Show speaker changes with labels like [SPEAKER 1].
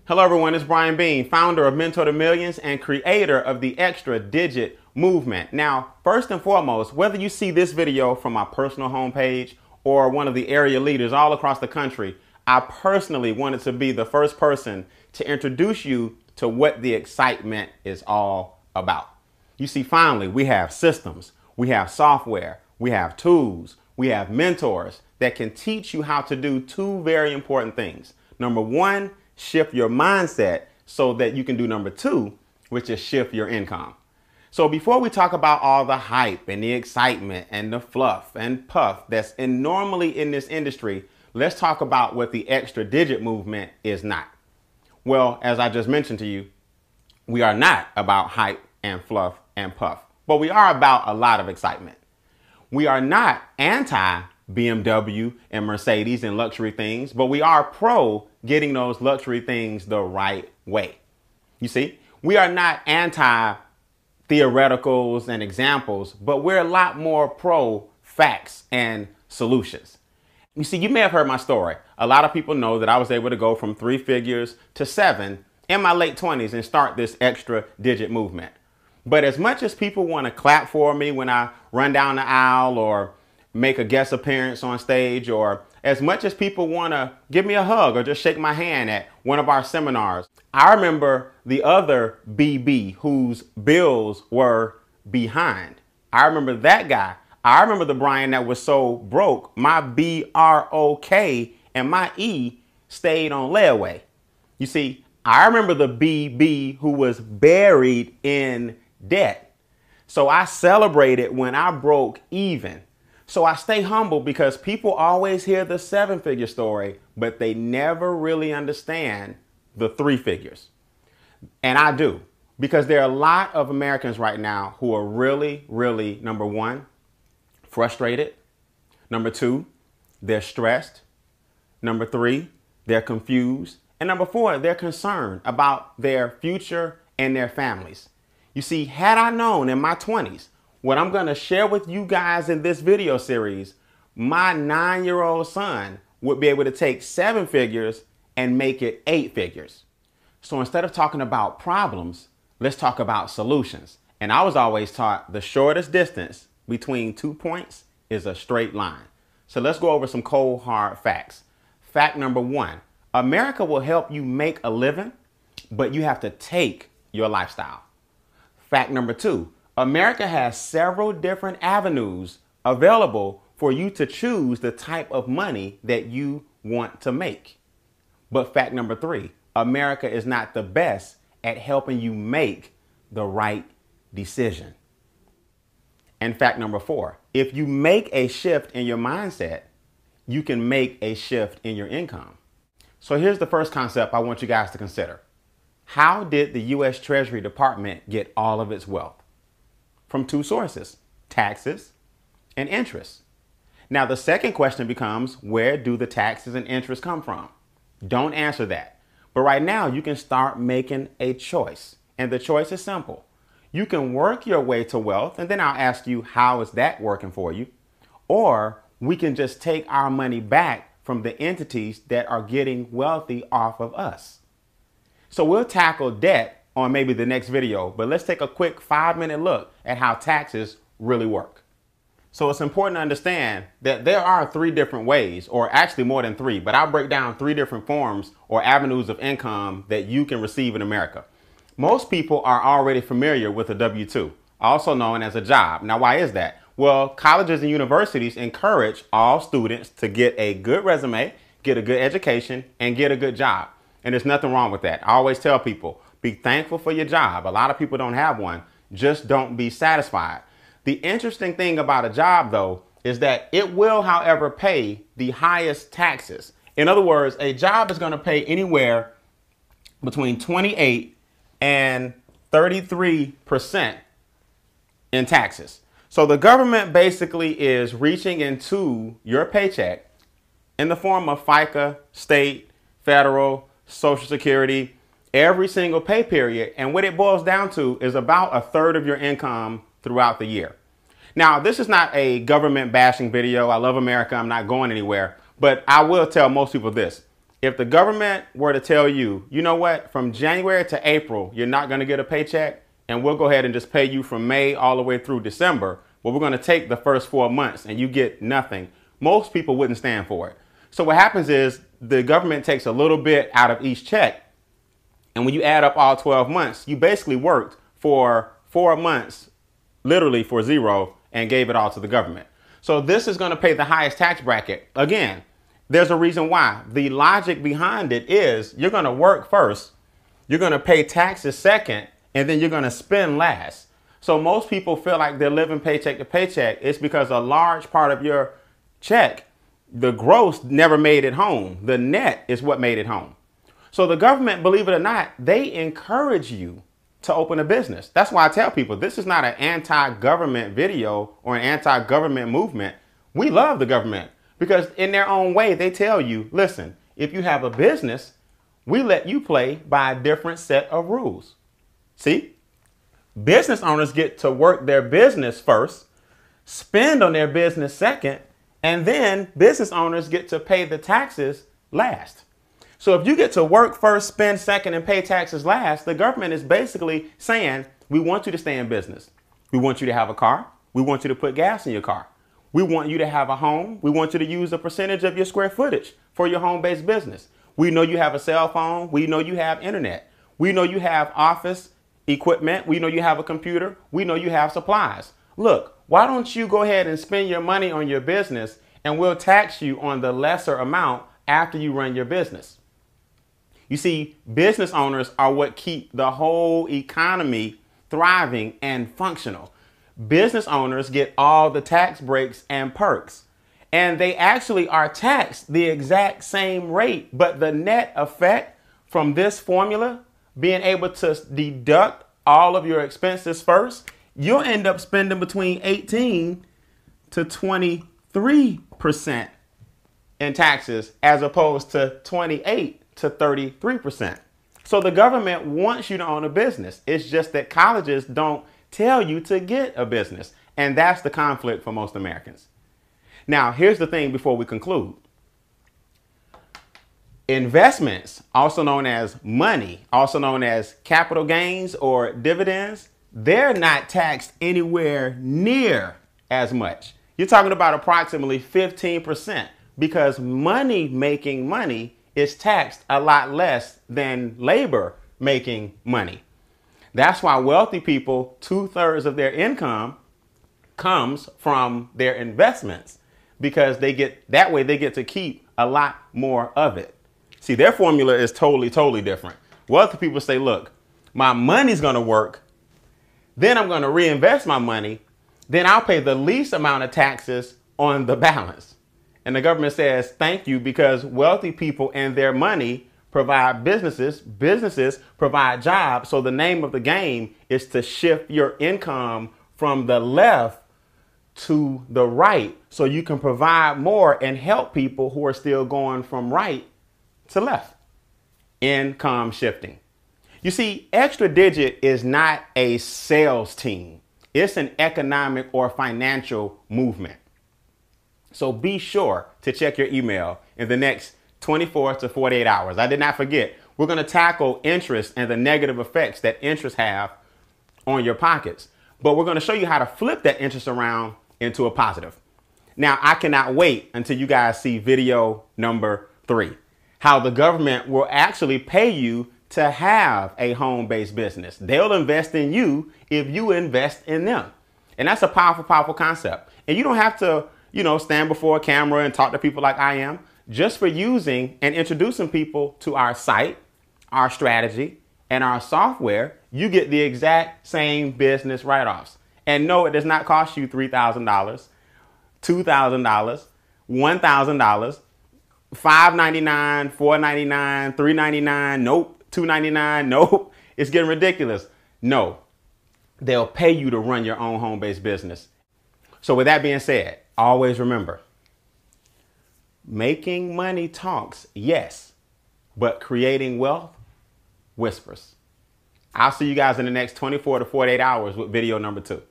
[SPEAKER 1] Hello everyone, it's Brian Bean, founder of Mentor to Millions and creator of the Extra Digit Movement. Now, first and foremost, whether you see this video from my personal homepage or one of the area leaders all across the country, I personally wanted to be the first person to introduce you to what the excitement is all about. You see, finally, we have systems, we have software, we have tools, we have mentors that can teach you how to do two very important things. Number one, shift your mindset so that you can do number two, which is shift your income. So before we talk about all the hype and the excitement and the fluff and puff that's normally in this industry, let's talk about what the Extra Digit Movement is not. Well, as I just mentioned to you, we are not about hype and fluff and puff, but we are about a lot of excitement. We are not anti BMW and Mercedes and luxury things, but we are pro getting those luxury things the right way. You see, we are not anti theoreticals and examples, but we're a lot more pro facts and solutions. You see, you may have heard my story. A lot of people know that I was able to go from 3 figures to 7 in my late 20s and start this extra digit movement. But as much as people want to clap for me when I run down the aisle or make a guest appearance on stage, or as much as people want to give me a hug or just shake my hand at one of our seminars, I remember the other BB whose bills were behind. I remember that guy. I remember the Brian that was so broke, my BROK and my E stayed on layaway. You see, I remember the BB who was buried in debt. So I celebrated when I broke even. So I stay humble because people always hear the 7-figure story, but they never really understand the 3 figures. And I do, because there are a lot of Americans right now who are really, number one, frustrated. Number two, they're stressed. Number three, they're confused. And number four, they're concerned about their future and their families. You see, had I known in my 20s what I'm going to share with you guys in this video series, my 9-year-old son would be able to take 7 figures and make it 8 figures. So instead of talking about problems, let's talk about solutions. And I was always taught the shortest distance between 2 points is a straight line. So let's go over some cold, hard facts. Fact number one, America will help you make a living, but you have to take your lifestyle. Fact number two, America has several different avenues available for you to choose the type of money that you want to make. But fact number three, America is not the best at helping you make the right decision. And fact number four, if you make a shift in your mindset, you can make a shift in your income. So here's the first concept I want you guys to consider. How did the U.S. Treasury Department get all of its wealth? From 2 sources, taxes and interest. Now, the second question becomes, where do the taxes and interest come from? Don't answer that. But right now, you can start making a choice. And the choice is simple. You can work your way to wealth, and then I'll ask you, how is that working for you? Or we can just take our money back from the entities that are getting wealthy off of us. So we'll tackle debt on maybe the next video, but let's take a quick 5-minute look at how taxes really work. So it's important to understand that there are 3 different ways, or actually more than 3, but I'll break down 3 different forms or avenues of income that you can receive in America. Most people are already familiar with a W-2, also known as a job. Now, why is that? Well, colleges and universities encourage all students to get a good resume, get a good education, and get a good job. And there's nothing wrong with that. I always tell people, be thankful for your job. A lot of people don't have one. Just don't be satisfied. The interesting thing about a job, though, is that it will, however, pay the highest taxes. In other words, a job is going to pay anywhere between 28 and 33% in taxes. So the government basically is reaching into your paycheck in the form of FICA, state, federal, Social Security, every single pay period. And what it boils down to is about 1/3 of your income throughout the year. Now, this is not a government bashing video. I love America. I'm not going anywhere. But I will tell most people this. If the government were to tell you, you know what, from January to April, you're not going to get a paycheck, and we'll go ahead and just pay you from May all the way through December, but we're going to take the first 4 months and you get nothing, most people wouldn't stand for it. So what happens is the government takes a little bit out of each check. And when you add up all 12 months, you basically worked for 4 months, literally for zero, and gave it all to the government. So this is going to pay the highest tax bracket. Again, there's a reason why. The logic behind it is you're going to work first, you're going to pay taxes second, and then you're going to spend last. So most people feel like they're living paycheck to paycheck. It's because a large part of your check, the gross, never made it home. The net is what made it home. So the government, believe it or not, they encourage you to open a business. That's why I tell people this is not an anti-government video or an anti-government movement. We love the government because in their own way, they tell you, listen, if you have a business, we let you play by a different set of rules. See, business owners get to work their business first, spend on their business second, and then business owners get to pay the taxes last. So if you get to work first, spend second, and pay taxes last, the government is basically saying, we want you to stay in business. We want you to have a car. We want you to put gas in your car. We want you to have a home. We want you to use a percentage of your square footage for your home-based business. We know you have a cell phone. We know you have internet. We know you have office equipment. We know you have a computer. We know you have supplies. Look, why don't you go ahead and spend your money on your business and we'll tax you on the lesser amount after you run your business. You see, business owners are what keep the whole economy thriving and functional. Business owners get all the tax breaks and perks, and they actually are taxed the exact same rate. But the net effect from this formula, being able to deduct all of your expenses first, you'll end up spending between 18 to 23% in taxes as opposed to 28 to 33%. So the government wants you to own a business. It's just that colleges don't tell you to get a business. And that's the conflict for most Americans. Now, here's the thing before we conclude. Investments, also known as money, also known as capital gains or dividends, they're not taxed anywhere near as much. You're talking about approximately 15% because money making money is taxed a lot less than labor making money. That's why wealthy people, 2/3 of their income comes from their investments because they get to keep a lot more of it. See, their formula is totally different. Wealthy people say, look, my money's going to work. Then I'm going to reinvest my money. Then I'll pay the least amount of taxes on the balance. And the government says, thank you, because wealthy people and their money provide businesses. Businesses provide jobs. So the name of the game is to shift your income from the left to the right so you can provide more and help people who are still going from right to left. Income shifting. You see, Extra Digit is not a sales team. It's an economic or financial movement. So be sure to check your email in the next 24 to 48 hours. I did not forget. We're going to tackle interest and the negative effects that interest have on your pockets. But we're going to show you how to flip that interest around into a positive. Now, I cannot wait until you guys see video number 3. How the government will actually pay you to have a home-based business. They'll invest in you if you invest in them. And that's a powerful concept. And you don't have to, stand before a camera and talk to people like I am. Just for using and introducing people to our site, our strategy, and our software, you get the exact same business write-offs. And no, it does not cost you $3,000, $2,000, $1,000, $5.99, $4.99, $3.99, nope, $2.99, nope. It's getting ridiculous. No, they'll pay you to run your own home-based business. So with that being said, always remember, making money talks, yes, but creating wealth whispers. I'll see you guys in the next 24 to 48 hours with video number 2.